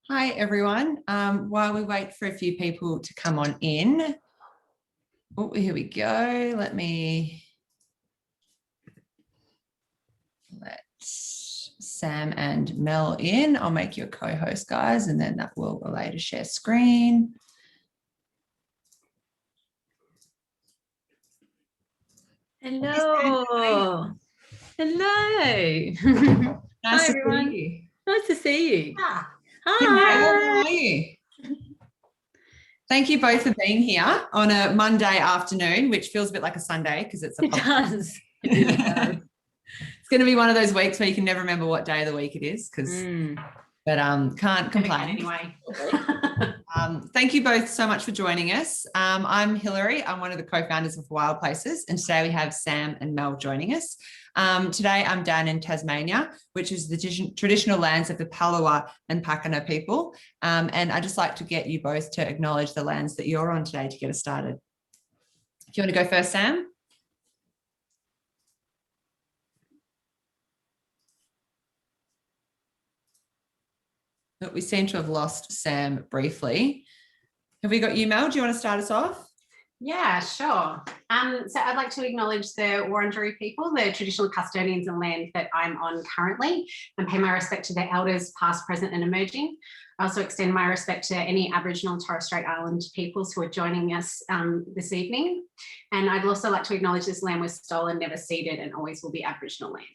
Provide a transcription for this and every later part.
Hi, everyone. While we wait for a few people to come on in, oh, here we go. Let Sam and Mel in. I'll make you a co-host, guys, and then that will allow you to share screen. Hello. Hello. Nice Hi, to everyone. see you. Nice to see you. Hi. Hi. How are you? Thank you both for being here on a Monday afternoon, which feels a bit like a Sunday because it's a It does. It really does. It's going to be one of those weeks where you can never remember what day of the week it is but can't complain anyway. Thank you both so much for joining us. I'm Hilary. I'm one of the co-founders of Wild Places, and today we have Sam and Mel joining us. Today I'm down in Tasmania, which is the traditional lands of the Palawa and Pakana people, and I'd just like to get you both to acknowledge the lands that you're on today to get us started. If you want to go first, Sam. But we seem to have lost Sam briefly. Have we got you, Mel? Do you want to start us off? Yeah, sure. So I'd like to acknowledge the Wurundjeri people, the traditional custodians of land that I'm on currently, and pay my respect to their elders, past, present, and emerging. I also extend my respect to any Aboriginal and Torres Strait Island peoples who are joining us this evening. And I'd also like to acknowledge this land was stolen, never ceded, and always will be Aboriginal land.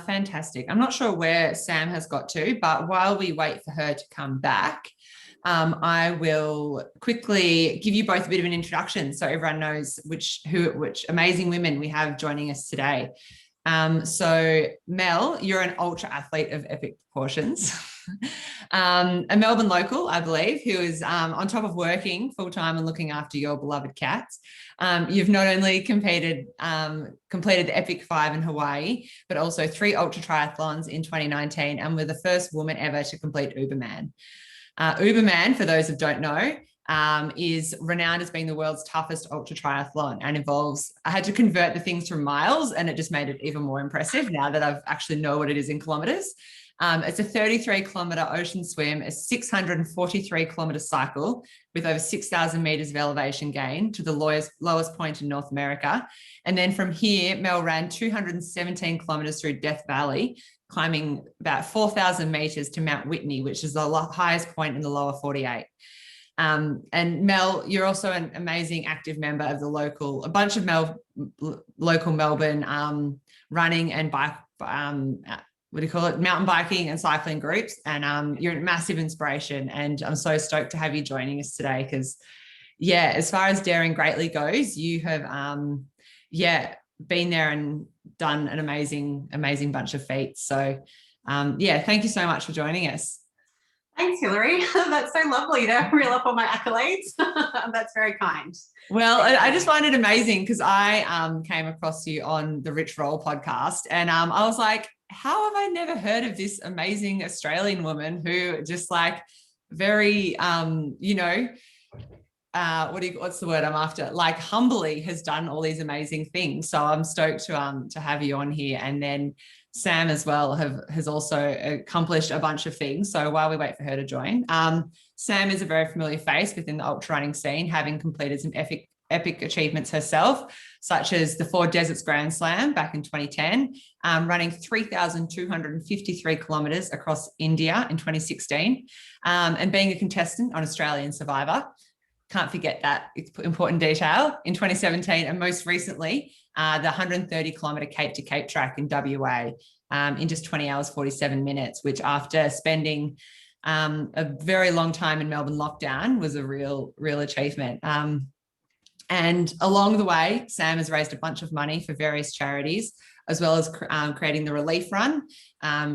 Fantastic. I'm not sure where Sam has got to, but while we wait for her to come back, I will quickly give you both a bit of an introduction so everyone knows which amazing women we have joining us today. So Mel, you're an ultra athlete of epic proportions, a Melbourne local, I believe, who is on top of working full-time and looking after your beloved cats. You've not only completed the Epic 5 in Hawaii, but also 3 ultra triathlons in 2019 and were the first woman ever to complete Uberman. Uberman, for those who don't know, is renowned as being the world's toughest ultra triathlon and involves, I had to convert the things from miles and it just made it even more impressive now that I've actually know what it is in kilometers. It's a 33-kilometer ocean swim, a 643-kilometer cycle with over 6,000 meters of elevation gain to the lowest point in North America. And then from here, Mel ran 217 kilometers through Death Valley, climbing about 4,000 meters to Mount Whitney, which is the highest point in the lower 48. And Mel, you're also an amazing active member of a bunch of local Melbourne running and bike, mountain biking and cycling groups. And you're a massive inspiration. And I'm so stoked to have you joining us today because, yeah, as far as Daring Greatly goes, you have, been there and done an amazing bunch of feats. So, thank you so much for joining us. Thanks, Hilary. That's so lovely to reel up all my accolades. That's very kind. Well, I just find it amazing because I came across you on the Rich Roll podcast and I was like, how have I never heard of this amazing Australian woman who just like very, what's the word I'm after? Like humbly has done all these amazing things. So I'm stoked to have you on here. And then Sam as well has also accomplished a bunch of things. So while we wait for her to join, Sam is a very familiar face within the ultra running scene, having completed some epic achievements herself, such as the 4 Deserts Grand Slam back in 2010, running 3,253 kilometers across India in 2016, and being a contestant on Australian Survivor. Can't forget that important detail in 2017, and most recently, the 130-kilometer Cape to Cape track in WA in just 20 hours, 47 minutes, which after spending a very long time in Melbourne lockdown was a real achievement. And along the way, Sam has raised a bunch of money for various charities, as well as creating the Relief Run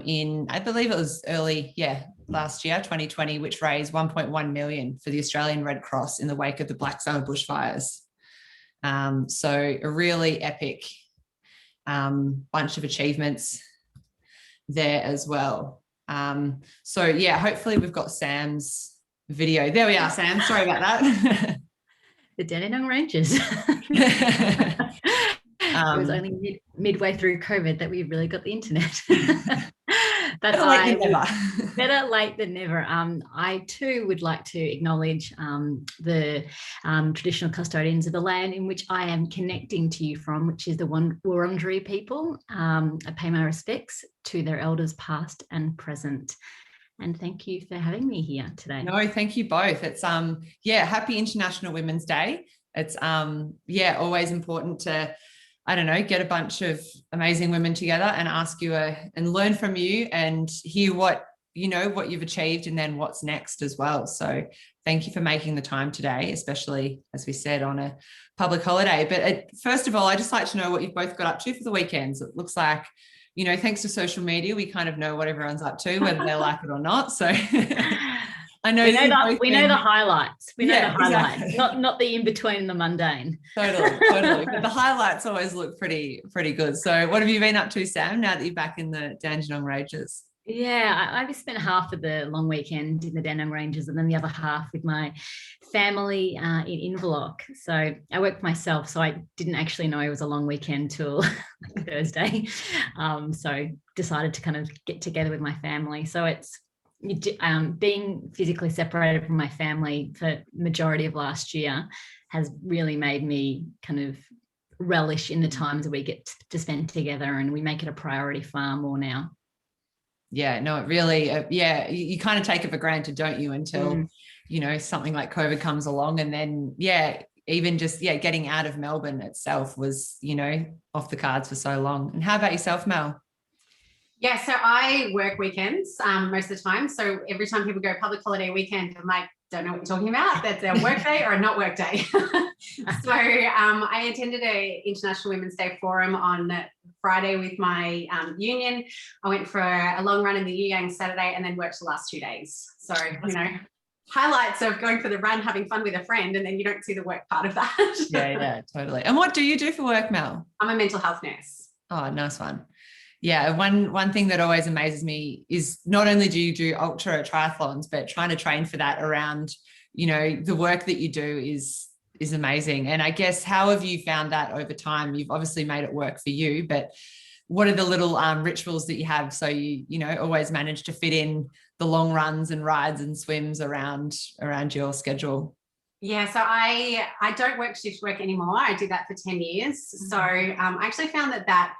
in, I believe it was last year, 2020, which raised 1.1 million for the Australian Red Cross in the wake of the Black Summer bushfires. So a really epic bunch of achievements there as well. Hopefully we've got Sam's video. There we are, Sam. Sorry about that. The Dandenong Ranges. It was only midway through COVID that we really got the internet. But Better late than I never. better late than never. I too would like to acknowledge the traditional custodians of the land in which I am connecting to you from, which is the Wurundjeri people. I pay my respects to their elders past and present. And thank you for having me here today. No, thank you both. It's happy International Women's Day. It's always important to, I don't know, get a bunch of amazing women together and ask you and learn from you and hear what you've achieved and then what's next as well. So thank you for making the time today, especially as we said on a public holiday. But first of all, I just like to know what you've both got up to for the weekends. It looks like, thanks to social media, we kind of know what everyone's up to, whether they like it or not. So I know we know the highlights. We know the highlights, exactly. not the in between, the mundane. Totally. But the highlights always look pretty good. So what have you been up to, Sam, now that you're back in the Dandenong Ranges? Yeah, I spent half of the long weekend in the Dandenong Ranges and then the other half with my family in Inverloch. So I work for myself, so I didn't actually know it was a long weekend till Thursday. So decided to kind of get together with my family. So it's being physically separated from my family for majority of last year has really made me kind of relish in the times that we get to spend together, and we make it a priority far more now. Yeah, no, it really, you kind of take it for granted, don't you, until, something like COVID comes along. And then, even just, getting out of Melbourne itself was, off the cards for so long. And how about yourself, Mel? Yeah, so I work weekends most of the time. So every time people go public holiday weekend, I'm like, don't know what you're talking about. That's a work day or a not work day. So I attended a International Women's Day forum on Friday with my union. I went for a long run in the Urie Saturday and then worked the last 2 days. So, highlights of going for the run, having fun with a friend, and then you don't see the work part of that. Yeah, totally. And what do you do for work, Mel? I'm a mental health nurse. Oh, nice one. Yeah, one thing that always amazes me is not only do you do ultra triathlons, but trying to train for that around, the work that you do is amazing. And I guess, how have you found that over time? You've obviously made it work for you, but what are the little rituals that you have so you always manage to fit in the long runs and rides and swims around your schedule? Yeah, so I don't work shift work anymore. I did that for 10 years. So I actually found that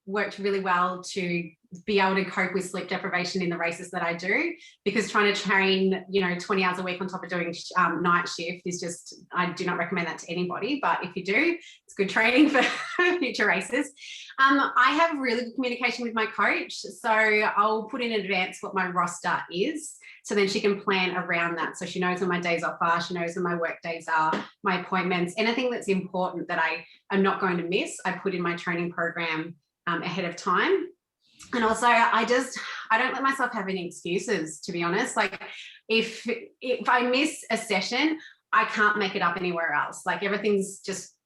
worked really well to be able to cope with sleep deprivation in the races that I do, because trying to train 20 hours a week on top of doing night shift is just, I do not recommend that to anybody, but if you do, it's good training for future races. I have really good communication with my coach, so I'll put in advance what my roster is, so then she can plan around that. So she knows when my days off are, she knows when my work days are, my appointments, anything that's important that I am not going to miss, I put in my training program ahead of time. And also I don't let myself have any excuses, to be honest. Like if I miss a session, I can't make it up anywhere else. Like everything's just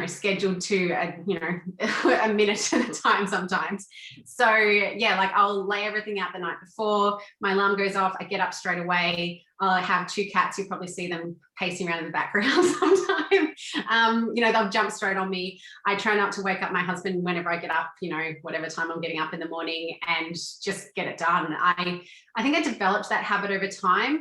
scheduled to a minute at a time sometimes. So like I'll lay everything out the night before, my alarm goes off, I get up straight away. I have 2 cats, you probably see them pacing around in the background sometime. They'll jump straight on me. I try not to wake up my husband whenever I get up, whatever time I'm getting up in the morning, and just get it done. I think I developed that habit over time.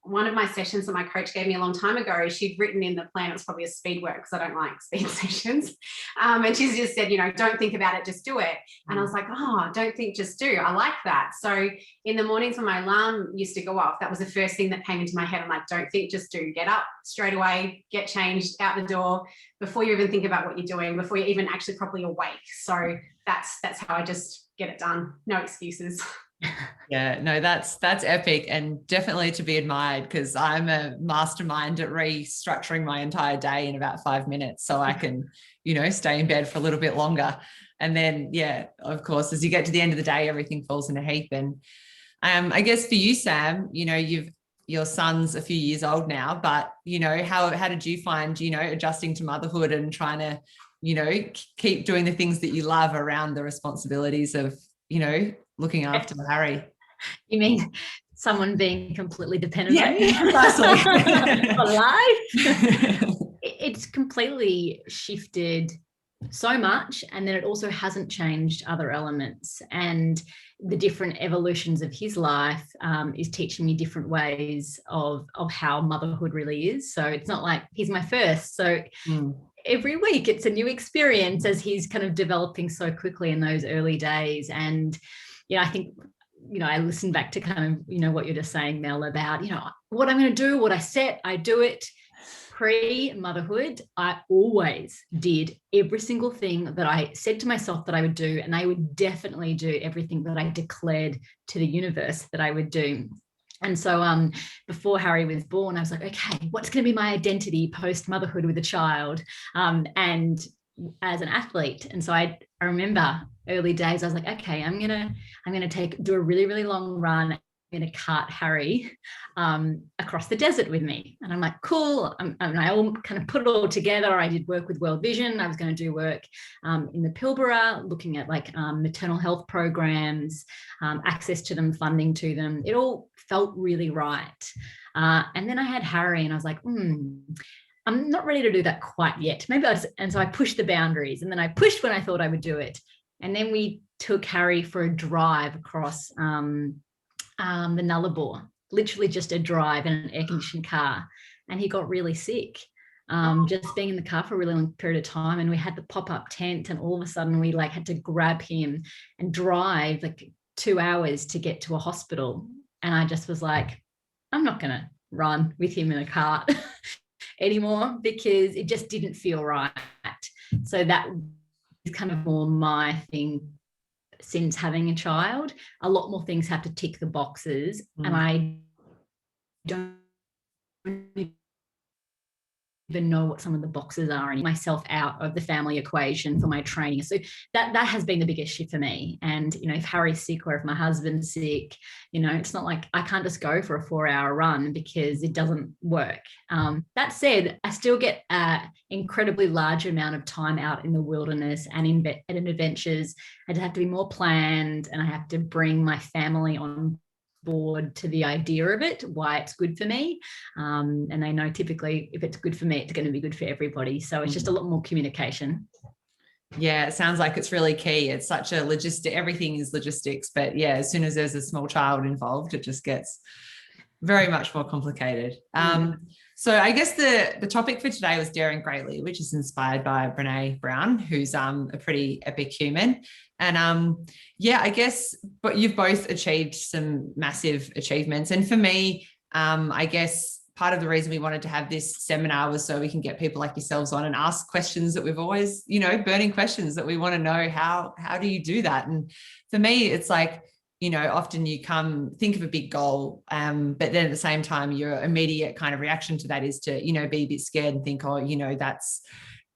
One of my sessions that my coach gave me a long time ago, she'd written in the plan, it was probably a speed work because I don't like speed sessions. And she's just said, don't think about it, just do it. And I was like, don't think, just do. I like that. So in the mornings when my alarm used to go off, that was the first thing that came into my head. I'm like, don't think, just do. Get up straight away, get changed, out the door, before you even think about what you're doing, before you're even actually properly awake. So that's how I just get it done. No excuses. Yeah, no, that's epic, and definitely to be admired, because I'm a mastermind at restructuring my entire day in about 5 minutes so I can, stay in bed for a little bit longer. And then, of course, as you get to the end of the day, everything falls in a heap. And I guess for you, Sam, your son's a few years old now, but, how did you find, adjusting to motherhood and trying to, keep doing the things that you love around the responsibilities of, looking after Harry? You mean someone being completely dependent on you for life? It's completely shifted so much, and then it also hasn't changed other elements, and the different evolutions of his life is teaching me different ways of how motherhood really is. So it's not like he's my first, so every week it's a new experience as he's kind of developing so quickly in those early days. And I think I listen back to kind of what you're just saying, Mel, about what I'm going to do, what I set, I do it. Pre-motherhood, I always did every single thing that I said to myself that I would do, and I would definitely do everything that I declared to the universe that I would do. And so before Harry was born, I was like, okay, what's going to be my identity post-motherhood with a child and as an athlete? And so I remember early days, I was like, okay, I'm gonna do a really, really long run. I'm going to cart Harry across the desert with me. And I'm like, cool. And I all kind of put it all together. I did work with World Vision. I was going to do work in the Pilbara, looking at like maternal health programs, access to them, funding to them. It all felt really right. And then I had Harry and I was like, I'm not ready to do that quite yet. And so I pushed the boundaries, and then I pushed when I thought I would do it. And then we took Harry for a drive across the Nullarbor, literally just a drive in an air-conditioned car, and he got really sick just being in the car for a really long period of time. And we had the pop-up tent, and all of a sudden we like had to grab him and drive like 2 hours to get to a hospital. And I just was like, I'm not gonna run with him in a cart anymore, because it just didn't feel right. So that is kind of more my thing. Since having a child, a lot more things have to tick the boxes, and I don't even know what some of the boxes are, and myself out of the family equation for my training. So that has been the biggest shift for me. And if Harry's sick or if my husband's sick, it's not like I can't just go for a 4-hour run, because it doesn't work. That said, I still get an incredibly large amount of time out in the wilderness and in adventures. I just have to be more planned, and I have to bring my family on board to the idea of it, why it's good for me. And they know typically if it's good for me, it's going to be good for everybody. So it's just a lot more communication. Yeah, it sounds like it's really key. It's such a everything is logistics, but yeah, as soon as there's a small child involved, it just gets very much more complicated. So I guess the topic for today was Daring Greatly, which is inspired by Brene Brown, who's a pretty epic human. And I guess, but you've both achieved some massive achievements. And for me, I guess part of the reason we wanted to have this seminar was so we can get people like yourselves on and ask questions that we've always, burning questions that we want to know. How do you do that? And for me, it's like, often you think of a big goal, but then at the same time, your immediate kind of reaction to that is to, be a bit scared and think,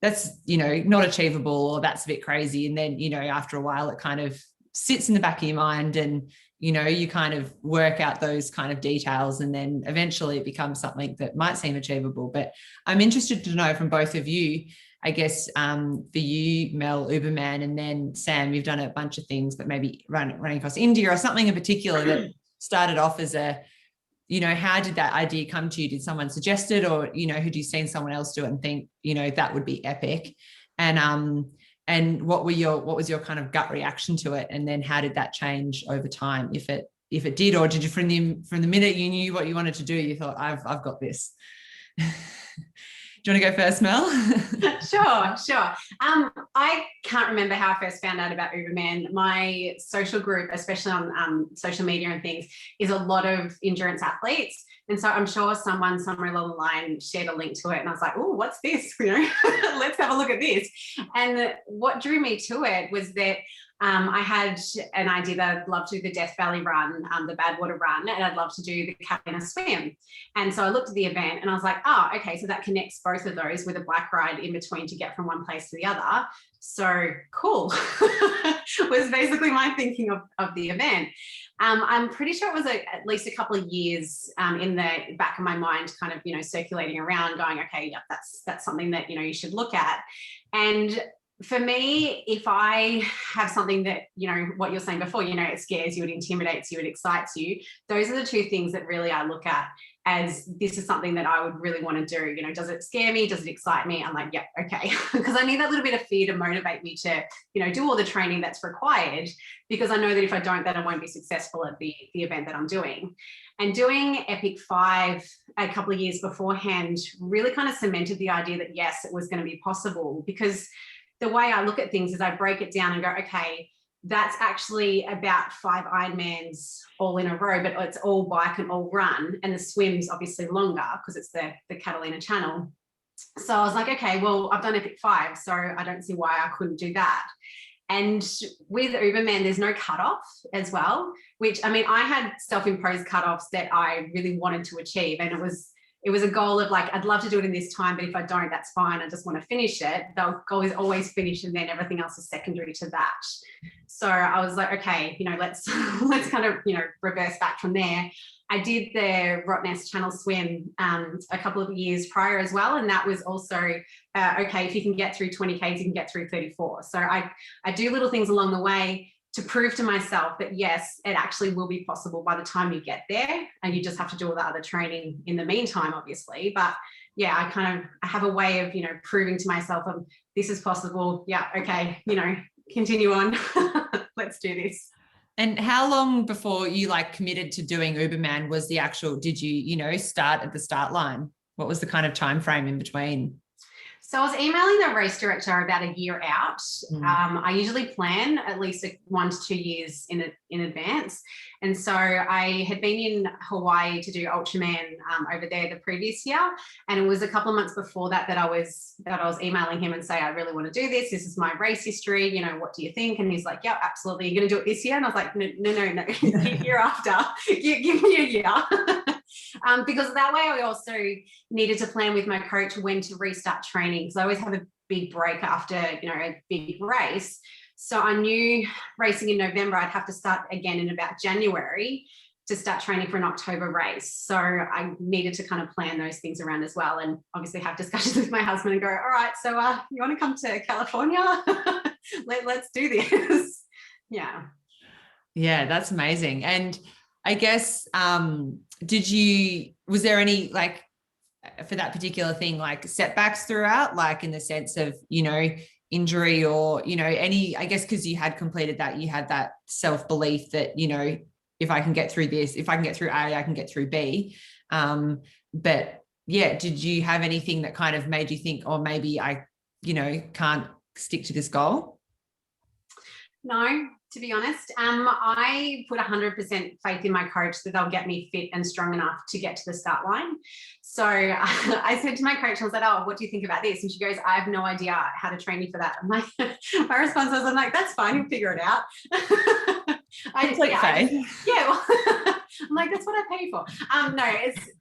that's not achievable, or that's a bit crazy. And then, after a while, it kind of sits in the back of your mind, and, you kind of work out those kind of details, and then eventually it becomes something that might seem achievable. But I'm interested to know from both of you, I guess, for you, Mel, Uberman, and then Sam, you've done a bunch of things, but maybe running across India or something in particular that started off as how did that idea come to you? Did someone suggest it, or, had you seen someone else do it and think, that would be epic? And what was your kind of gut reaction to it? And then how did that change over time? If it did, or did you from the minute you knew what you wanted to do, you thought, I've got this? Do you want to go first, Mel? Sure. I can't remember how I first found out about Uberman. My social group, especially on social media and things, is a lot of endurance athletes. And so I'm sure someone somewhere along the line shared a link to it, and I was like, oh, what's this? Let's have a look at this. And what drew me to it was that I had an idea that I'd love to do the Death Valley run, the Badwater run, and I'd love to do the Catalina swim. And so I looked at the event and I was like, oh, okay, so that connects both of those with a bike ride in between to get from one place to the other. So cool. Was basically my thinking of the event. I'm pretty sure it was at least a couple of years in the back of my mind, kind of, circulating around going, okay, yeah, that's something that, you should look at. And for me, if I have something that, what you're saying before, it scares you, it intimidates you, it excites you, those are the two things that really I look at as this is something that I would really want to do. You know, does it scare me? Does it excite me? I'm like, yeah, okay. Because I need that little bit of fear to motivate me to, you know, do all the training that's required, because I know that if I don't, then I won't be successful at the event that I'm doing. And doing Epic 5 a couple of years beforehand really kind of cemented the idea that, yes, it was going to be possible, because the way I look at things is I break it down and go, okay, that's actually about 5 Ironmans all in a row, but it's all bike and all run, and the swim's obviously longer because it's the Catalina Channel. So I was like, okay, well, I've done Epic 5, so I don't see why I couldn't do that. And with Uberman, there's no cutoff as well, which, I mean, I had self-imposed cutoffs that I really wanted to achieve, and it was a goal of like, I'd love to do it in this time, but if I don't, that's fine. I just want to finish it. The goal is always finish, and then everything else is secondary to that. So I was like, okay, you know, let's kind of, you know, reverse back from there. I did the Rottnest Channel swim a couple of years prior as well, and that was also okay. If you can get through 20 Ks, you can get through 34. So I do little things along the way to prove to myself that, yes, it actually will be possible by the time you get there, and you just have to do all the other training in the meantime, obviously. But yeah, I have a way of, you know, proving to myself, this is possible. Yeah, okay, you know, continue on. Let's do this. And how long before you like committed to doing Uberman was the actual, did you, you know, start at the start line? What was the kind of time frame in between? So I was emailing the race director about a year out. I usually plan at least 1 to 2 years in advance. And so I had been in Hawaii to do Ultraman over there the previous year. And it was a couple of months before that I was emailing him and say, I really want to do this. This is my race history. You know, what do you think? And he's like, yeah, absolutely. You're going to do it this year? And I was like, no, year after. Give me a year. Because that way I also needed to plan with my coach when to restart training, because I always have a big break after, you know, a big race. So I knew racing in November, I'd have to start again in about January to start training for an October race. So I needed to kind of plan those things around as well, and obviously have discussions with my husband and go, all right, so you want to come to California? Let's do this. Yeah, that's amazing. And I guess was there any, like, for that particular thing, like setbacks throughout, like in the sense of, you know, injury or, you know, any, I guess, because you had completed that, you had that self-belief that, you know, if I can get through this, if I can get through A, I can get through B. But yeah, did you have anything that kind of made you think, oh, maybe I, you know, can't stick to this goal? No, to be honest. I put 100% faith in my coach that they'll get me fit and strong enough to get to the start line. So I said to my coach, I was like, oh, what do you think about this? And she goes, I have no idea how to train you for that. I'm like, my response was, I'm like, that's fine, you'll figure it out. I'm like, that's what I pay for. No,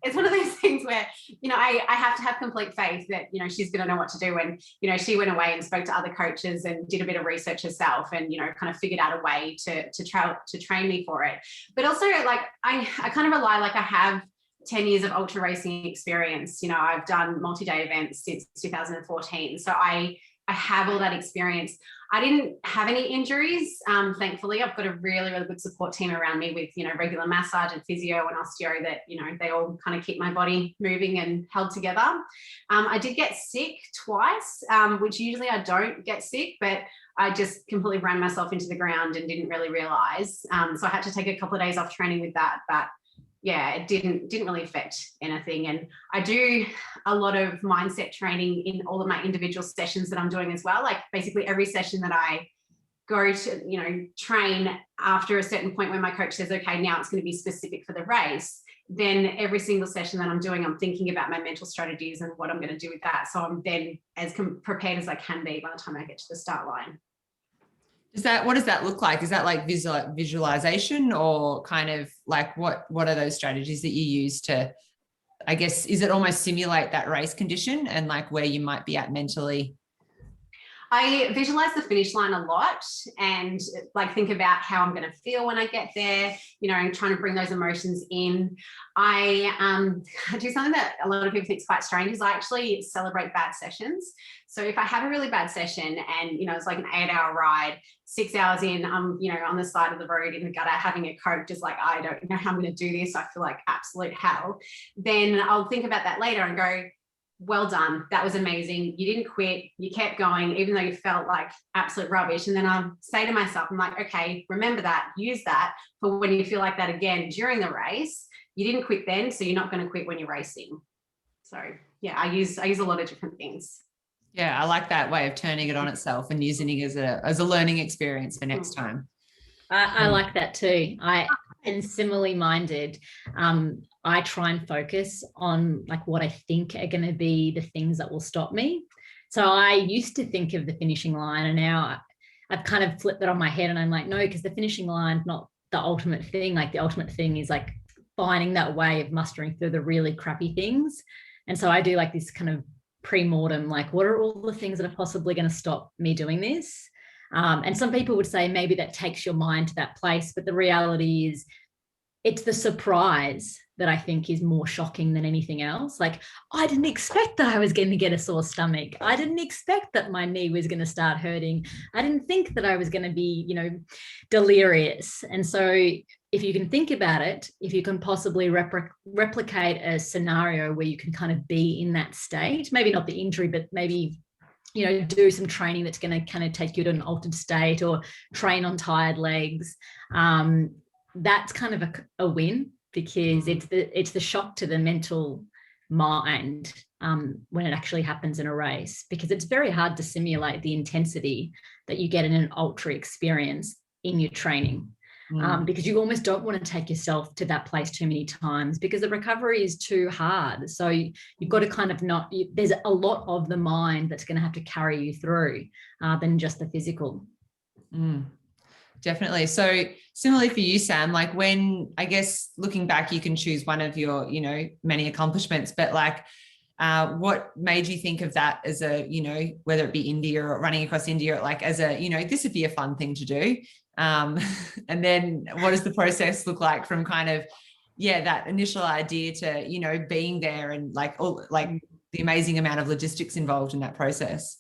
it's one of those things where, you know, I have to have complete faith that, you know, she's going to know what to do. And, you know, she went away and spoke to other coaches and did a bit of research herself and, you know, kind of figured out a way to train me for it. But also, like, I kind of rely, like, I have 10 years of ultra racing experience. You know, I've done multi-day events since 2014. So I have all that experience. I didn't have any injuries. Thankfully, I've got a really, really good support team around me with, you know, regular massage and physio and osteo that, you know, they all kind of keep my body moving and held together. I did get sick twice, which usually I don't get sick, but I just completely ran myself into the ground and didn't really realize. So I had to take a couple of days off training with that, but yeah, it didn't really affect anything. And I do a lot of mindset training in all of my individual sessions that I'm doing as well. Like basically every session that I go to, you know, train after a certain point when my coach says, okay, now it's going to be specific for the race. Then every single session that I'm doing, I'm thinking about my mental strategies and what I'm going to do with that. So I'm then as prepared as I can be by the time I get to the start line. What does that look like? Is that like visualization, or kind of like what are those strategies that you use to, I guess, is it almost simulate that race condition and like where you might be at mentally? I visualize the finish line a lot and like think about how I'm going to feel when I get there, you know, and trying to bring those emotions in. I do something that a lot of people think is quite strange is I actually celebrate bad sessions. So if I have a really bad session and, you know, it's like an 8-hour ride, 6 hours in, I'm, you know, on the side of the road in the gutter having a Coke, just like, I don't know how I'm going to do this. I feel like absolute hell. Then I'll think about that later and go, well done. That was amazing. You didn't quit. You kept going, even though you felt like absolute rubbish. And then I say to myself, I'm like, okay, remember that, use that for when you feel like that again during the race. You didn't quit then, so you're not going to quit when you're racing. So yeah, I use a lot of different things. Yeah, I like that way of turning it on itself and using it as a learning experience for next time. I like that too. I am similarly minded. I try and focus on like what I think are going to be the things that will stop me. So I used to think of the finishing line, and now I've kind of flipped that on my head, and I'm like, no, because the finishing line is not the ultimate thing. Like the ultimate thing is like finding that way of mustering through the really crappy things. And so I do like this kind of pre-mortem, like what are all the things that are possibly going to stop me doing this? And some people would say maybe that takes your mind to that place, but the reality is it's the surprise that I think is more shocking than anything else. Like, I didn't expect that I was going to get a sore stomach. I didn't expect that my knee was going to start hurting. I didn't think that I was going to be, you know, delirious. And so if you can think about it, if you can possibly replicate a scenario where you can kind of be in that state, maybe not the injury, but maybe, you know, do some training that's going to kind of take you to an altered state or train on tired legs. That's kind of a win, because it's the shock to the mental mind when it actually happens in a race, because it's very hard to simulate the intensity that you get in an ultra experience in your training. Because you almost don't want to take yourself to that place too many times, because the recovery is too hard. So you've got to kind of there's a lot of the mind that's going to have to carry you through than just the physical. Definitely. So similarly for you, Sam, like when, I guess looking back, you can choose one of your, you know, many accomplishments, but like what made you think of that as a, you know, whether it be India or running across India, like as a, you know, this would be a fun thing to do. And then what does the process look like from kind of, yeah, that initial idea to, you know, being there and like all, like the amazing amount of logistics involved in that process,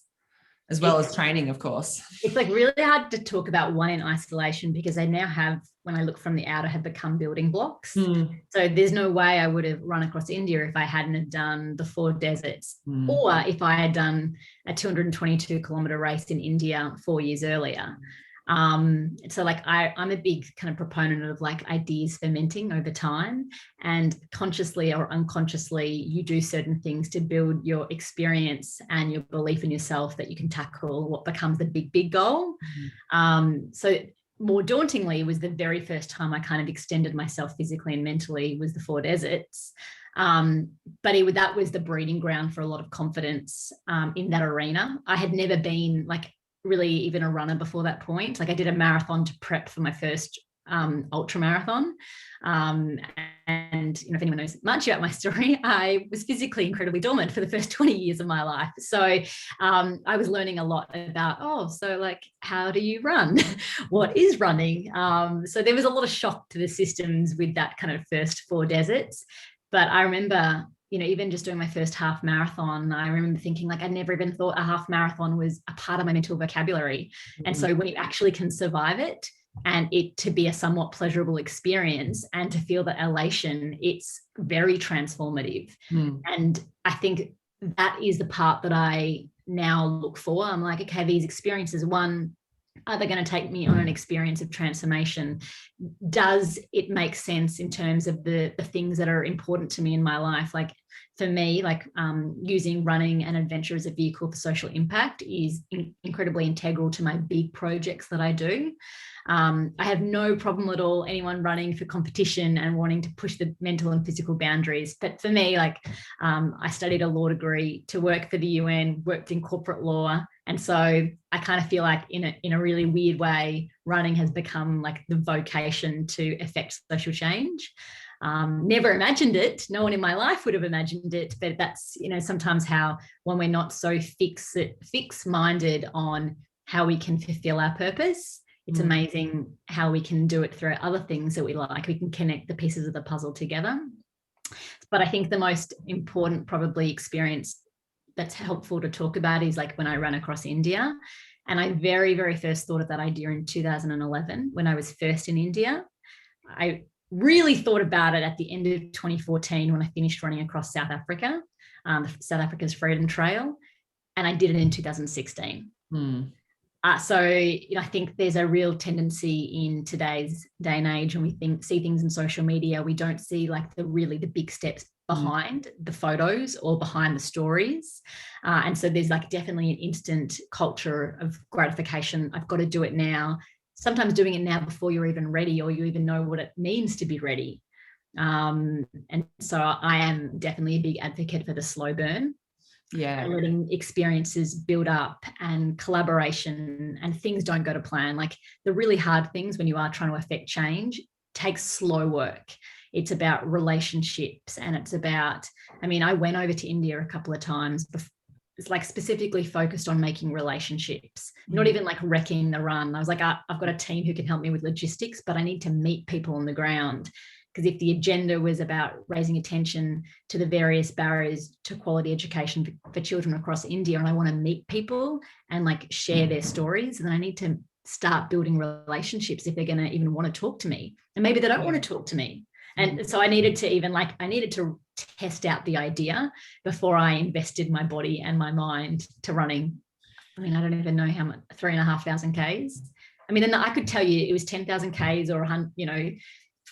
as well as training, of course. It's like really hard to talk about one in isolation, because they now have, when I look from the outer, have become building blocks. So there's no way I would have run across India if I hadn't have done the 4 deserts, or if I had done a 222 kilometer race in India 4 years earlier. So like I'm a big kind of proponent of like ideas fermenting over time, and consciously or unconsciously you do certain things to build your experience and your belief in yourself that you can tackle what becomes the big goal. So more dauntingly was the very first time I kind of extended myself physically and mentally was the 4 deserts. But that was the breeding ground for a lot of confidence in that arena. I had never been like really even a runner before that point. Like I did a marathon to prep for my first ultra marathon. And you know, if anyone knows much about my story, I was physically incredibly dormant for the first 20 years of my life. So I was learning a lot about, so like, how do you run? What is running? So there was a lot of shock to the systems with that kind of first 4 deserts. But I remember, you know, even just doing my first half marathon, I remember thinking like, I never even thought a half marathon was a part of my mental vocabulary. And so when you actually can survive it and it to be a somewhat pleasurable experience and to feel that elation, it's very transformative. And I think that is the part that I now look for. I'm like, okay, these experiences, one, are they going to take me on an experience of transformation? Does it make sense in terms of the things that are important to me in my life? Like for me, like using running and adventure as a vehicle for social impact is incredibly integral to my big projects that I do. I have no problem at all anyone running for competition and wanting to push the mental and physical boundaries. But for me, like I studied a law degree to work for the UN, worked in corporate law. And so I kind of feel like in a really weird way, running has become like the vocation to affect social change. Never imagined it. No one in my life would have imagined it, but that's, sometimes how, when we're not so fixed-minded on how we can fulfill our purpose, it's amazing how we can do it through other things that we like. We can connect the pieces of the puzzle together. But I think the most important probably experience that's helpful to talk about is like when I ran across India. And I very, very first thought of that idea in 2011 when I was first in India. I really thought about it at the end of 2014 when I finished running across South Africa, South Africa's Freedom Trail, and I did it in 2016. So I think there's a real tendency in today's day and age when we see things in social media, we don't see like the big steps behind the photos or behind the stories. And so there's like definitely an instant culture of gratification. I've got to do it now. Sometimes doing it now before you're even ready or you even know what it means to be ready. And so I am definitely a big advocate for the slow burn. Letting experiences build up and collaboration, and things don't go to plan. Like the really hard things when you are trying to affect change takes slow work. It's about relationships, and it's about, I went over to India a couple of times. It's like specifically focused on making relationships, not even like wrecking the run. I was like, I've got a team who can help me with logistics, but I need to meet people on the ground. Because if the agenda was about raising attention to the various barriers to quality education for children across India, and I want to meet people and like share their stories, then I need to start building relationships if they're going to even want to talk to me. And maybe they don't want to talk to me. And so I needed to test out the idea before I invested my body and my mind to running. I don't even know how much, 3,500 Ks. Then I could tell you it was 10,000 Ks or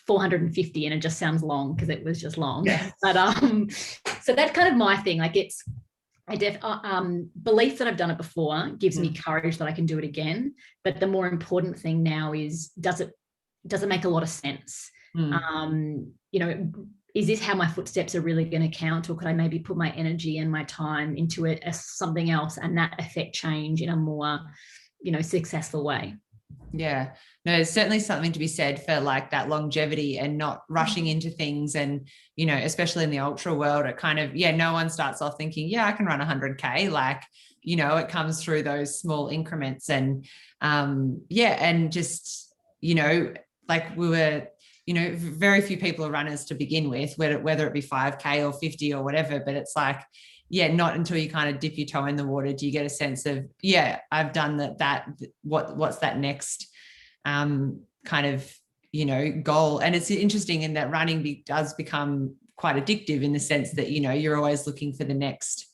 450, and it just sounds long because it was just long. But so that's kind of my thing. Like belief that I've done it before gives me courage that I can do it again. But the more important thing now is, does it make a lot of sense? Is this how my footsteps are really going to count, or could I maybe put my energy and my time into it as something else and that affect change in a more successful way? Yeah, no, there's certainly something to be said for like that longevity and not rushing into things. And, especially in the ultra world, it kind of, no one starts off thinking, I can run 100K. Like, it comes through those small increments and, and just, like we were, very few people are runners to begin with, whether it be 5K or 50 or whatever, but it's like, not until you kind of dip your toe in the water do you get a sense of, I've done that what's that next kind of, goal. And it's interesting in that running does become quite addictive in the sense that, you're always looking for the next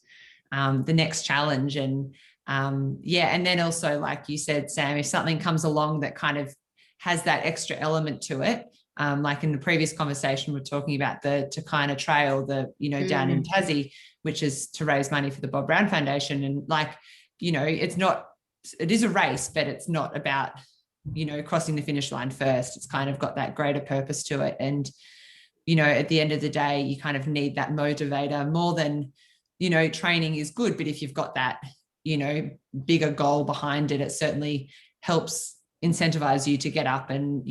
challenge. And and then also, like you said, Sam, if something comes along that kind of has that extra element to it, like in the previous conversation, we're talking about the Takina Trail, down in Tassie, which is to raise money for the Bob Brown Foundation. And like, it is a race, but it's not about, crossing the finish line first. It's kind of got that greater purpose to it. And, at the end of the day, you kind of need that motivator more than, training is good. But if you've got that, bigger goal behind it, it certainly helps incentivize you to get up and,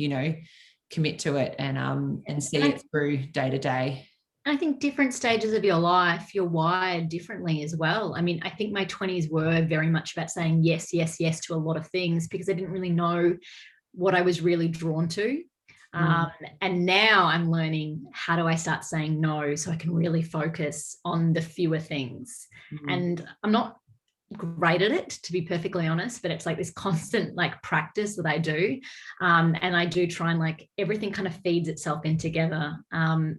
commit to it and see it through day to day. I think different stages of your life, you're wired differently as well. I think my 20s were very much about saying yes, yes, yes to a lot of things because I didn't really know what I was really drawn to. And now I'm learning, how do I start saying no so I can really focus on the fewer things? And I'm not great at it, to be perfectly honest, but it's like this constant like practice that I do. And I do try and like everything kind of feeds itself in together. And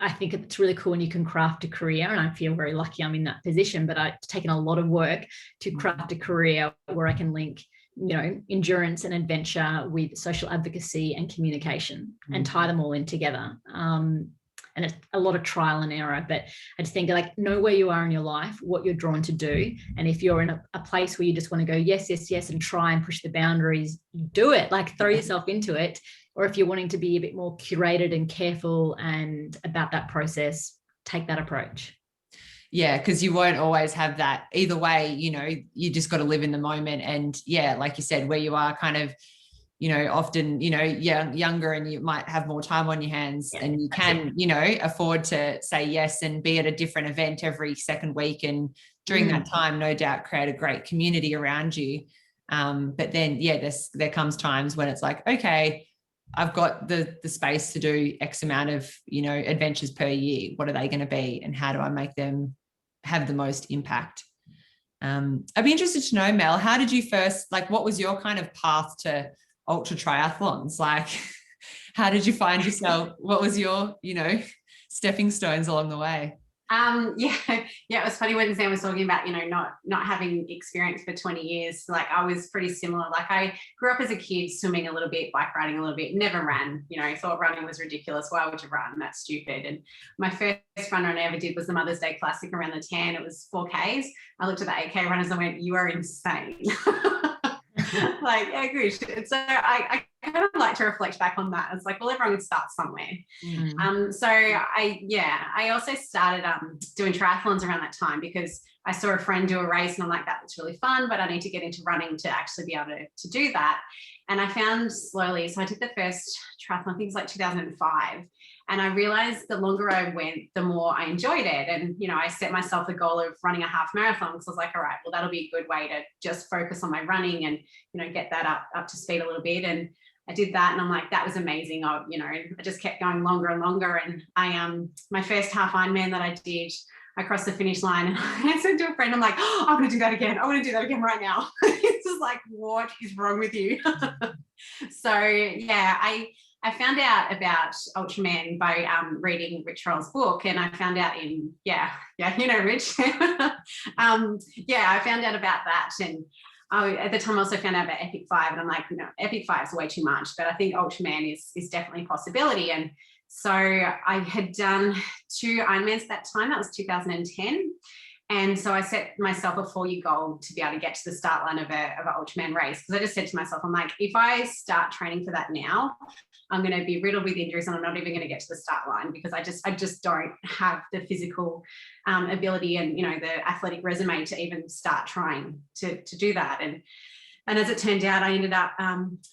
I think it's really cool when you can craft a career, and I feel very lucky I'm in that position, but it's taken a lot of work to craft a career where I can link, endurance and adventure with social advocacy and communication and tie them all in together. And it's a lot of trial and error, but I just think like know where you are in your life, what you're drawn to do. And if you're in a place where you just want to go, yes, yes, yes, and try and push the boundaries, do it, like throw yourself into it. Or if you're wanting to be a bit more curated and careful and about that process, take that approach. Yeah, because you won't always have that either way, you just got to live in the moment. And like you said, where you are kind of, often, younger and you might have more time on your hands, and you can, afford to say yes and be at a different event every second week. And during that time, no doubt, create a great community around you. But then, there comes times when it's like, okay, I've got the space to do X amount of, adventures per year. What are they going to be? And how do I make them have the most impact? I'd be interested to know, Mel, how did you first, what was your kind of path to ultra triathlons? How did you find yourself? What was your, stepping stones along the way? It was funny when Sam was talking about, not having experience for 20 years. I was pretty similar. I grew up as a kid swimming a little bit, bike riding a little bit, never ran, thought running was ridiculous. Why would you run? That's stupid. And my first run I ever did was the Mother's Day Classic around the 10. It was 4Ks. I looked at the 8K runners and went, you are insane. Good. So I kind of like to reflect back on that. It's well, everyone starts somewhere. So I also started doing triathlons around that time because I saw a friend do a race and I'm like, that looks really fun, but I need to get into running to actually be able to do that. And I found slowly, so I did the first triathlon, I think it was 2005. And I realized the longer I went, the more I enjoyed it. And, I set myself the goal of running a half marathon. So I was like, all right, well, that'll be a good way to just focus on my running and, get that up to speed a little bit. And I did that. And I'm like, that was amazing. I just kept going longer and longer. And my first half Ironman that I did, I crossed the finish line and I said to a friend, I'm like, oh, I'm going to do that again. I want to do that again right now. It's just like, what is wrong with you? So I found out about Ultraman by reading Rich Roll's book, and I found out Rich. I found out about that, and at the time I also found out about Epic 5, and I'm like, Epic 5 is way too much, but I think Ultraman is definitely a possibility. And so I had done 2 Ironmans that time. That was 2010. And so I set myself a 4-year goal to be able to get to the start line of an Ultraman race. Because I just said to myself, I'm like, if I start training for that now, I'm going to be riddled with injuries and I'm not even going to get to the start line because I just don't have the physical ability and, the athletic resume to even start trying to do that. And as it turned out, I ended up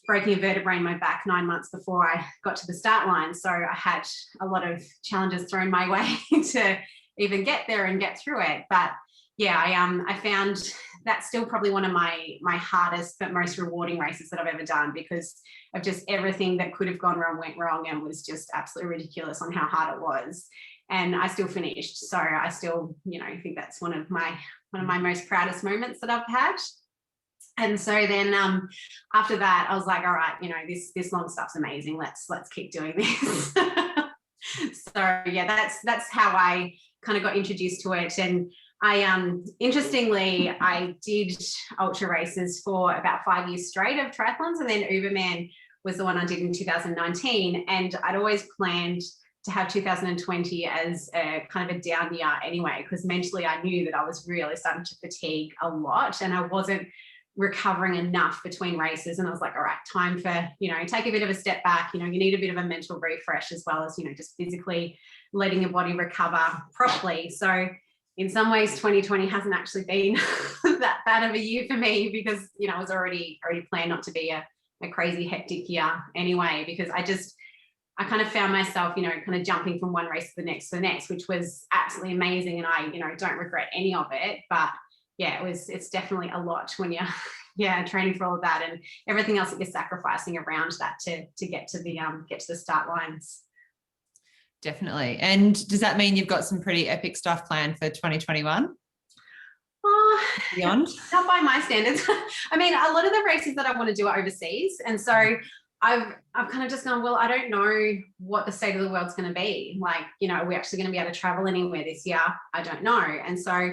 breaking a vertebrae in my back 9 months before I got to the start line. So I had a lot of challenges thrown my way to even get there and get through it. But I found that's still probably one of my hardest but most rewarding races that I've ever done because of just everything that could have gone wrong went wrong and was just absolutely ridiculous on how hard it was. And I still finished. So I still, think that's one of my most proudest moments that I've had. And so then after that, I was like, all right, this long stuff's amazing. Let's keep doing this. So that's how I kind of got introduced to it. And I interestingly, I did ultra races for about 5 years straight of triathlons, and then Uberman was the one I did in 2019. And I'd always planned to have 2020 as a kind of a down year anyway, because mentally I knew that I was really starting to fatigue a lot and I wasn't recovering enough between races. And I was like, all right, time for, take a bit of a step back. You need a bit of a mental refresh as well as, just physically letting your body recover properly. So in some ways, 2020 hasn't actually been that bad of a year for me because, I was already planned not to be a crazy hectic year anyway, because I kind of found myself, kind of jumping from one race to the next, which was absolutely amazing. And I, don't regret any of it, but it's definitely a lot when you're training for all of that and everything else that you're sacrificing around that to get to the start lines. Definitely. And does that mean you've got some pretty epic stuff planned for 2021? Beyond? Not by my standards. I mean, a lot of the races that I want to do are overseas. And so I've kind of just gone, well, I don't know what the state of the world's going to be. Are we actually going to be able to travel anywhere this year? I don't know. And so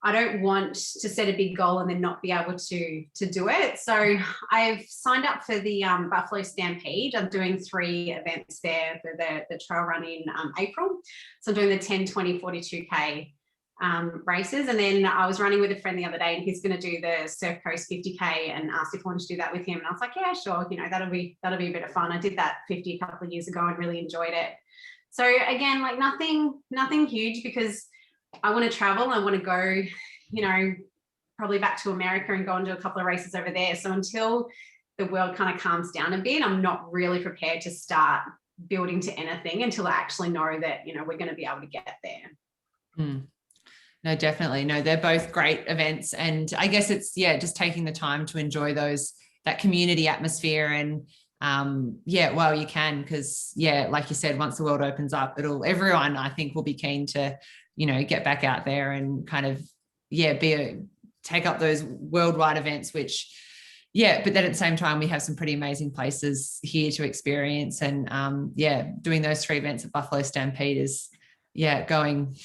I don't want to set a big goal and then not be able to do it. So I've signed up for the Buffalo Stampede. I'm doing 3 events there for the trail run in April. So I'm doing the 10, 20, 42K races. And then I was running with a friend the other day and he's going to do the Surf Coast 50K and asked if I wanted to do that with him. And I was like, yeah, sure. That'll be a bit of fun. I did that 50 a couple of years ago and really enjoyed it. So again, nothing huge because I want to travel. I want to go, probably back to America and go and do a couple of races over there. So until the world kind of calms down a bit, I'm not really prepared to start building to anything until I actually know that, you know, we're going to be able to get there. No, definitely. No, they're both great events. And I guess it's, yeah, just taking the time to enjoy that community atmosphere. And well, you can, because yeah, like you said, once the world opens up, everyone I think will be keen to, you know, get back out there and kind of, take up those worldwide events, which, but then at the same time, we have some pretty amazing places here to experience. And doing those 3 events at Buffalo Stampede is, going,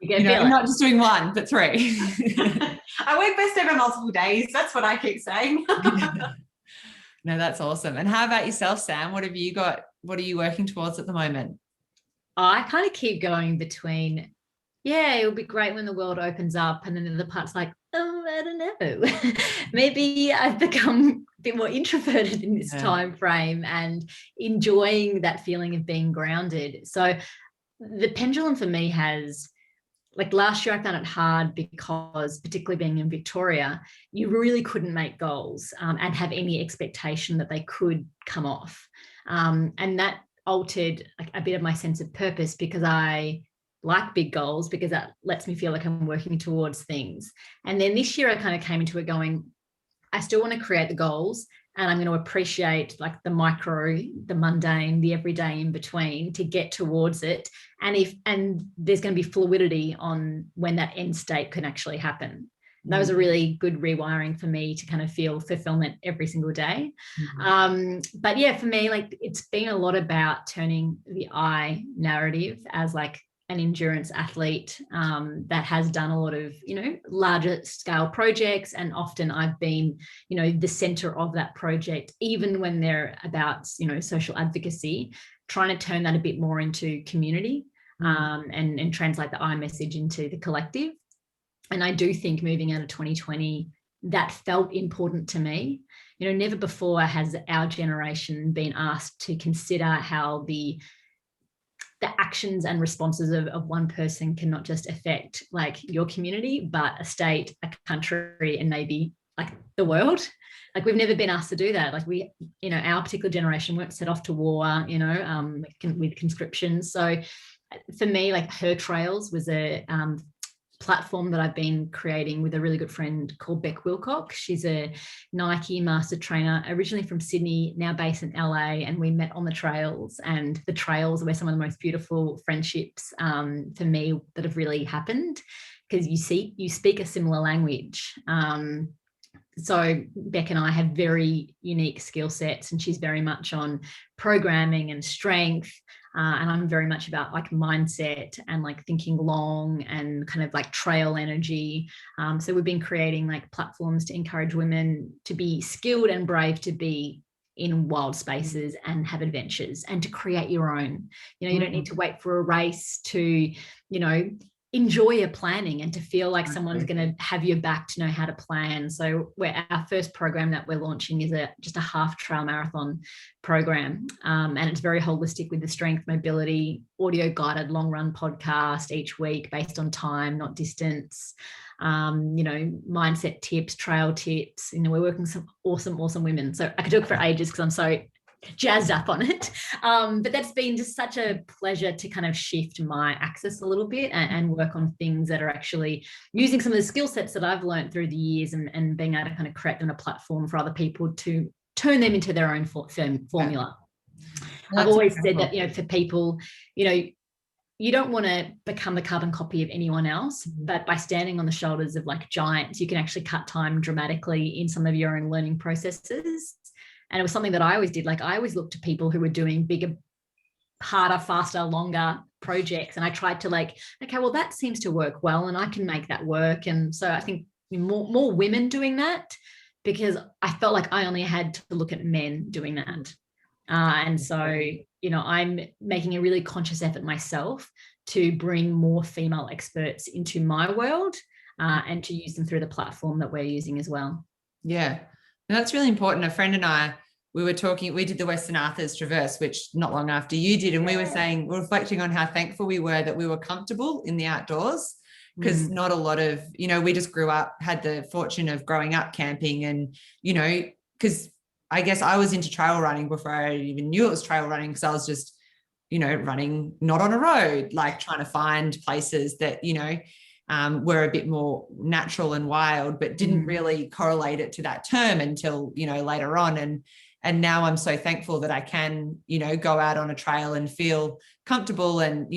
you know, not just doing 1, but 3. I work best over multiple days. That's what I keep saying. No, that's awesome. And how about yourself, Sam? What have you got? What are you working towards at the moment? I kind of keep going between, it'll be great when the world opens up. And then the other part's like, oh, I don't know. Maybe I've become a bit more introverted in this time frame and enjoying that feeling of being grounded. So the pendulum for me has, like last year I found it hard because, particularly being in Victoria, you really couldn't make goals and have any expectation that they could come off. And that altered like a bit of my sense of purpose, because I like big goals, because that lets me feel like I'm working towards things. And then this year I kind of came into it going, I still want to create the goals, and I'm going to appreciate like the micro, the mundane, the everyday in between to get towards it. And there's going to be fluidity on when that end state can actually happen. That was a really good rewiring for me to kind of feel fulfillment every single day. But yeah, for me, like it's been a lot about turning the I narrative as like an endurance athlete that has done a lot of, you know, larger scale projects. And often I've been, you know, the center of that project, even when they're about, you know, social advocacy, trying to turn that a bit more into community and translate the I message into the collective. And I do think moving out of 2020, that felt important to me. You know, never before has our generation been asked to consider how the actions and responses of one person can not just affect like your community, but a state, a country, and maybe like the world. Like we've never been asked to do that. Like we, you know, our particular generation weren't set off to war, you know, with conscriptions. So for me, like Her Trails was a platform that I've been creating with a really good friend called Beck Wilcock. She's a Nike master trainer, originally from Sydney, now based in LA, and we met on the trails. And the trails were some of the most beautiful friendships for me that have really happened, because you speak a similar language. So Beck and I have very unique skill sets, and she's very much on programming and strength. And I'm very much about like mindset and like thinking long and kind of like trail energy. So we've been creating like platforms to encourage women to be skilled and brave to be in wild spaces and have adventures, and to create your own. You know, you don't need to wait for a race to, you know, enjoy your planning and to feel like someone's going to have your back to know how to plan. So our first program that we're launching is just a half trail marathon program. And it's very holistic with the strength, mobility, audio guided long run podcast each week based on time, not distance. You know, mindset tips, trail tips. You know, we're working with some awesome women. So I could talk for ages because I'm so jazzed up on it. But that's been just such a pleasure to kind of shift my axis a little bit and work on things that are actually using some of the skill sets that I've learned through the years and being able to kind of create them a platform for other people to turn them into their own formula. I've always said that, you know, for people, you know, you don't want to become the carbon copy of anyone else, but by standing on the shoulders of like giants, you can actually cut time dramatically in some of your own learning processes. And it was something that I always did. Like I always looked to people who were doing bigger, harder, faster, longer projects. And I tried to like, okay, well, that seems to work well and I can make that work. And so I think more women doing that, because I felt like I only had to look at men doing that. And so, you know, I'm making a really conscious effort myself to bring more female experts into my world and to use them through the platform that we're using as well. Yeah. And that's really important. A friend and I, we were talking, we did the Western Arthurs Traverse, which not long after you did. And we were reflecting on how thankful we were that we were comfortable in the outdoors, because not a lot of, you know, we just grew up, had the fortune of growing up camping and, you know, because I guess I was into trail running before I even knew it was trail running, because I was just, running not on a road, like trying to find places that, were a bit more natural and wild, but didn't really correlate it to that term until, later on. And now I'm so thankful that I can, go out on a trail and feel comfortable and,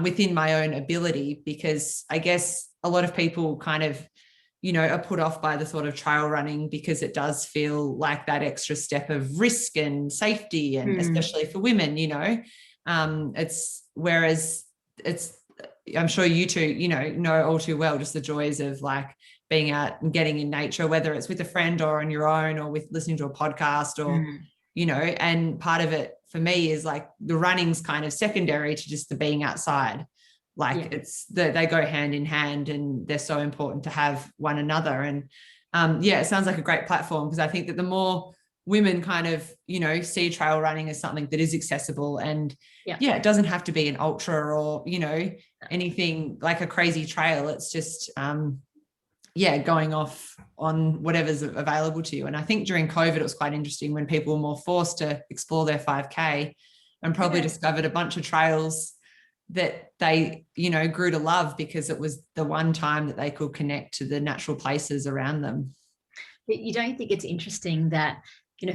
within my own ability, because I guess a lot of people kind of, are put off by the thought of trail running because it does feel like that extra step of risk and safety, and especially for women, I'm sure you two, know all too well just the joys of like being out and getting in nature, whether it's with a friend or on your own or with listening to a podcast or, and part of it for me is like the running's kind of secondary to just the being outside. Like they go hand in hand, and they're so important to have one another. And it sounds like a great platform, because I think that the more women kind of, see trail running as something that is accessible, and it doesn't have to be an ultra or, anything like a crazy trail. It's just, going off on whatever's available to you. And I think during COVID, it was quite interesting when people were more forced to explore their 5K, and probably discovered a bunch of trails that they, grew to love, because it was the one time that they could connect to the natural places around them. You don't think it's interesting that,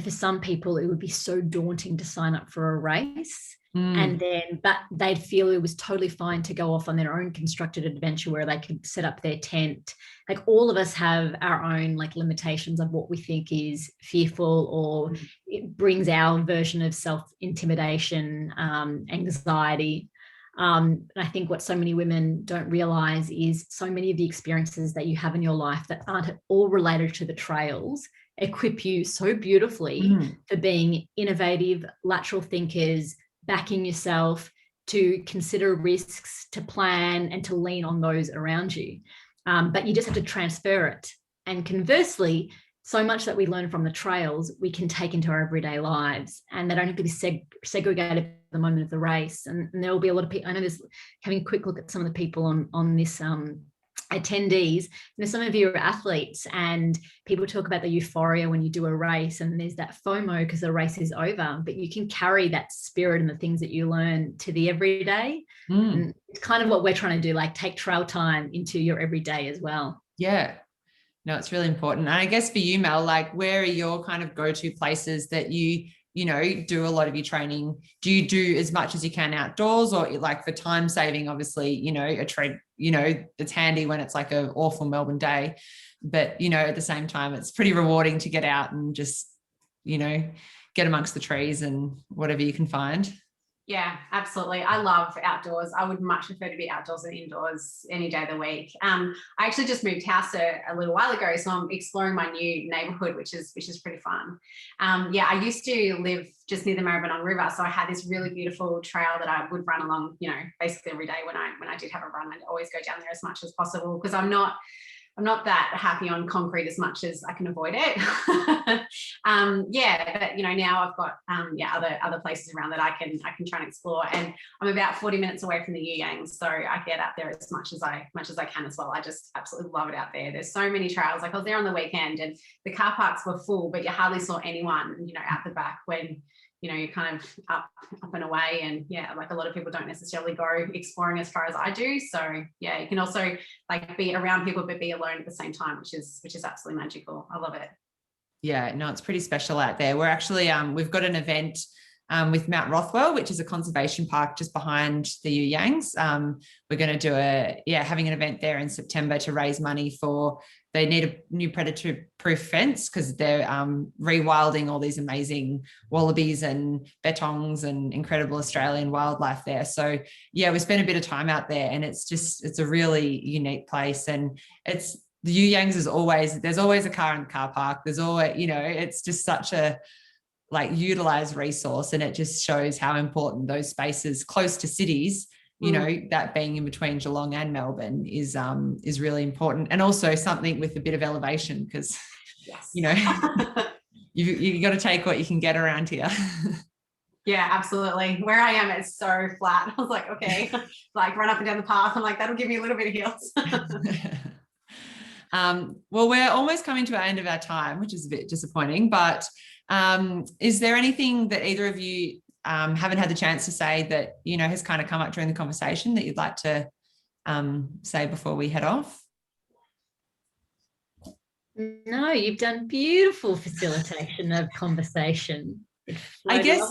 for some people it would be so daunting to sign up for a race, but they'd feel it was totally fine to go off on their own constructed adventure where they could set up their tent. Like all of us have our own like limitations of what we think is fearful, or it brings our version of self-intimidation, anxiety. And I think what so many women don't realize is so many of the experiences that you have in your life that aren't at all related to the trails equip you so beautifully for being innovative, lateral thinkers, backing yourself, to consider risks, to plan, and to lean on those around you. But you just have to transfer it. And conversely, so much that we learn from the trails, we can take into our everyday lives, and they don't have to be segregated at the moment of the race. And there will be a lot of people, I know there's, having a quick look at some of the people on this attendees, some of you are athletes, and people talk about the euphoria when you do a race, and there's that FOMO because the race is over, but you can carry that spirit and the things that you learn to the everyday. And it's kind of what we're trying to do, like take trail time into your everyday as well. Yeah. No, it's really important. And I guess for you, Mel, like where are your kind of go-to places that you do a lot of your training? Do you do as much as you can outdoors, or like for time saving, obviously, a tread, it's handy when it's like an awful Melbourne day, but, at the same time, it's pretty rewarding to get out and just, get amongst the trees and whatever you can find. Yeah, absolutely. I love outdoors. I would much prefer to be outdoors than indoors any day of the week. I actually just moved house a little while ago, so I'm exploring my new neighbourhood, which is pretty fun. I used to live just near the Maribyrnong River, so I had this really beautiful trail that I would run along, basically every day when I did have a run. I'd always go down there as much as possible, because I'm not that happy on concrete as much as I can avoid it. But now I've got other places around that I can try and explore, and I'm about 40 minutes away from the Urie, so I get out there as much as I can as well. I just absolutely love it out there. There's so many trails. Like I was there on the weekend, and the car parks were full, but you hardly saw anyone, out the back when you're kind of up and away. And like a lot of people don't necessarily go exploring as far as I do. So you can also like be around people, but be alone at the same time, which is absolutely magical. I love it. Yeah, no, it's pretty special out there. We're actually, we've got an event with Mount Rothwell, which is a conservation park just behind the Uyangs. We're going to do having an event there in September to raise money for, they need a new predator-proof fence because they're rewilding all these amazing wallabies and bettongs and incredible Australian wildlife there. So we spent a bit of time out there, and it's a really unique place. And it's, the Uyangs there's always a car in the car park. There's always, it's just such a like utilized resource, and it just shows how important those spaces close to cities, that being in between Geelong and Melbourne is really important, and also something with a bit of elevation, because you got to take what you can get around here. Yeah, absolutely. Where I am, it's so flat. I was like, okay, like run up and down the path. I'm like, that'll give me a little bit of heels. Well, we're almost coming to our end of our time, which is a bit disappointing, but is there anything that either of you haven't had the chance to say that, you know, has kind of come up during the conversation that you'd like to say before we head off? No, you've done beautiful facilitation of conversation. I guess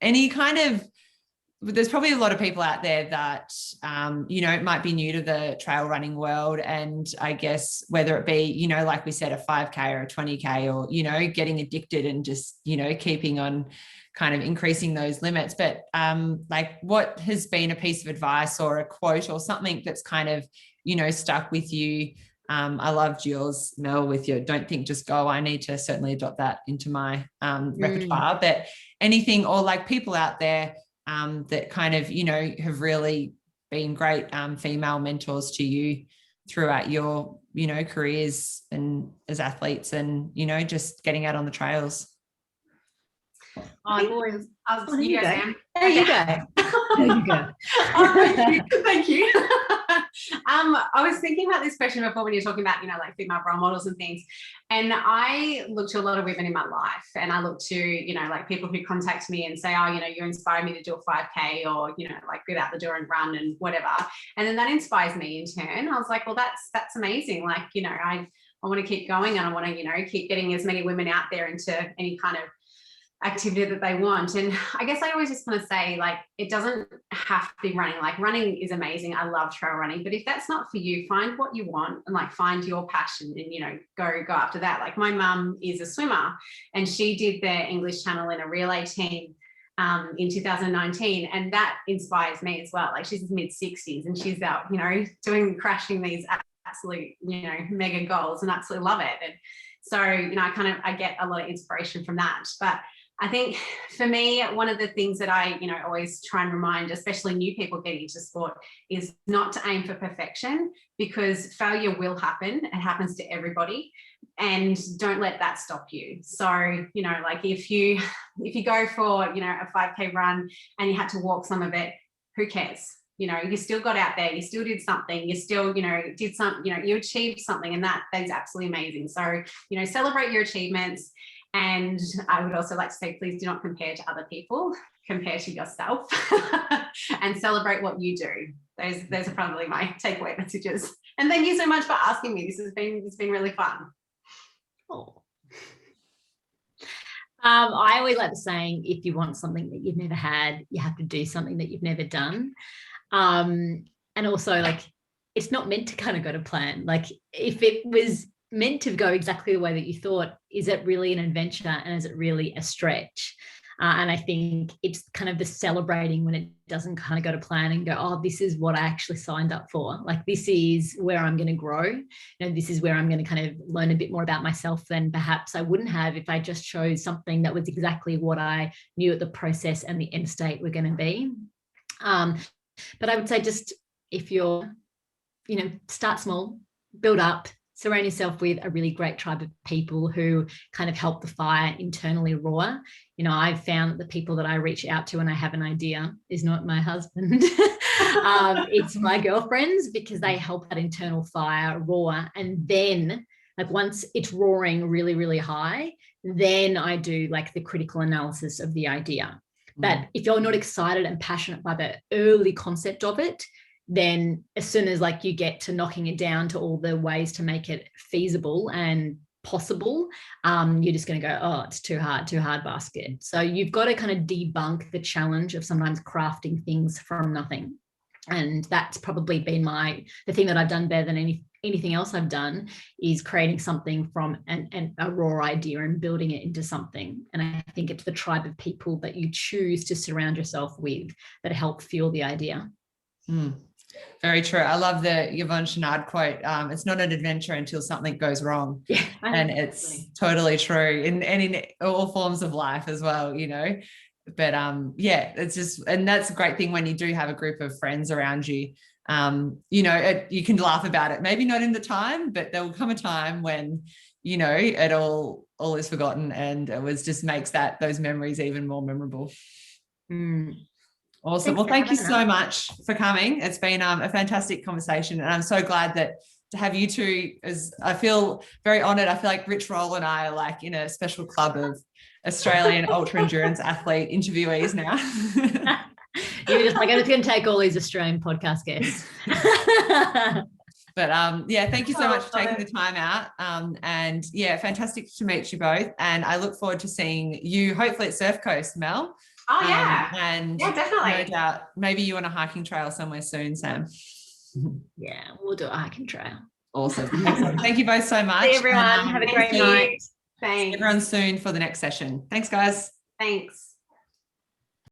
any kind of, there's probably a lot of people out there that, you know, might be new to the trail running world. And I guess whether it be, you know, like we said, a 5K or a 20K, or, you know, getting addicted and just, you know, keeping on kind of increasing those limits. But like, what has been a piece of advice or a quote or something that's kind of, you know, stuck with you? I loved yours, Mel, with your "don't think, just go." I need to certainly adopt that into my repertoire. But anything, or like people out there that kind of, you know, have really been great female mentors to you throughout your, you know, careers and as athletes, and, you know, just getting out on the trails. I've always, you go, Sam. There you go. There you go. Thank you. I was thinking about this question before when you're talking about, you know, like female role models and things. And I look to a lot of women in my life, and I look to, you know, like people who contact me and say, oh, you know, you inspire me to do a 5K, or, you know, like get out the door and run and whatever. And then that inspires me in turn. I was like, well, that's amazing. Like, you know, I want to keep going, and I want to, you know, keep getting as many women out there into any kind of activity that they want. And I guess I always just want to say, like, it doesn't have to be running. Like, running is amazing. I love trail running, but if that's not for you, find what you want and like find your passion and, you know, go after that. Like, my mum is a swimmer, and she did the English Channel in a relay team in 2019, and that inspires me as well. Like, she's mid-60s and she's out, you know, crashing these absolute, you know, mega goals, and absolutely love it. And so, you know, I get a lot of inspiration from that. But I think for me, one of the things that I, you know, always try and remind, especially new people getting into sport, is not to aim for perfection, because failure will happen. It happens to everybody, and don't let that stop you. So, you know, like if you go for, you know, a 5K run and you had to walk some of it, who cares? You know, you still got out there, you still did something, you still, you know, did something, you know, you achieved something, and that is absolutely amazing. So, you know, celebrate your achievements. And I would also like to say, please do not compare to other people, compare to yourself, and celebrate what you do. Those are probably my takeaway messages. And thank you so much for asking me. It's been really fun. Oh. I always like the saying, if you want something that you've never had, you have to do something that you've never done. And also, like, it's not meant to kind of go to plan. Like, if it was meant to go exactly the way that you thought, is it really an adventure, and is it really a stretch? And I think it's kind of the celebrating when it doesn't kind of go to plan and go, oh, this is what I actually signed up for. Like, this is where I'm going to grow. You know, this is where I'm going to kind of learn a bit more about myself than perhaps I wouldn't have if I just chose something that was exactly what I knew at the process and the end state were going to be. But I would say, just if you're, you know, start small, build up, surround yourself with a really great tribe of people who kind of help the fire internally roar. You know, I've found that the people that I reach out to when I have an idea is not my husband. It's my girlfriends, because they help that internal fire roar. And then, like, once it's roaring really, really high, then I do like the critical analysis of the idea. But if you're not excited and passionate by the early concept of it, then as soon as like you get to knocking it down to all the ways to make it feasible and possible, you're just going to go, oh, it's too hard basket. So you've got to kind of debunk the challenge of sometimes crafting things from nothing. And that's probably been the thing that I've done better than anything else I've done, is creating something from a raw idea and building it into something. And I think it's the tribe of people that you choose to surround yourself with that help fuel the idea. Very true. I love the Yvonne Chouinard quote. It's not an adventure until something goes wrong. Yeah, and it's totally true in all forms of life as well, you know. But yeah, it's just, and that's a great thing when you do have a group of friends around you. You know, you can laugh about it, maybe not in the time, but there will come a time when, you know, it all is forgotten, and it just makes those memories even more memorable. Awesome. Well, thank you so much for coming. It's been a fantastic conversation, and I'm so glad that to have you two, as I feel very honoured. I feel like Rich Roll and I are like in a special club of Australian ultra endurance athlete interviewees now. You're just like, I'm just going to take all these Australian podcast guests. But yeah, thank you so much for taking the time out. And yeah, fantastic to meet you both. And I look forward to seeing you hopefully at Surf Coast, Mel. Oh yeah. And yeah, definitely. No doubt, maybe you on a hiking trail somewhere soon, Sam. Yeah, we'll do a hiking trail. Awesome. Excellent. Thank you both so much. See everyone. Have a great night. Thanks. See everyone soon for the next session. Thanks, guys. Thanks.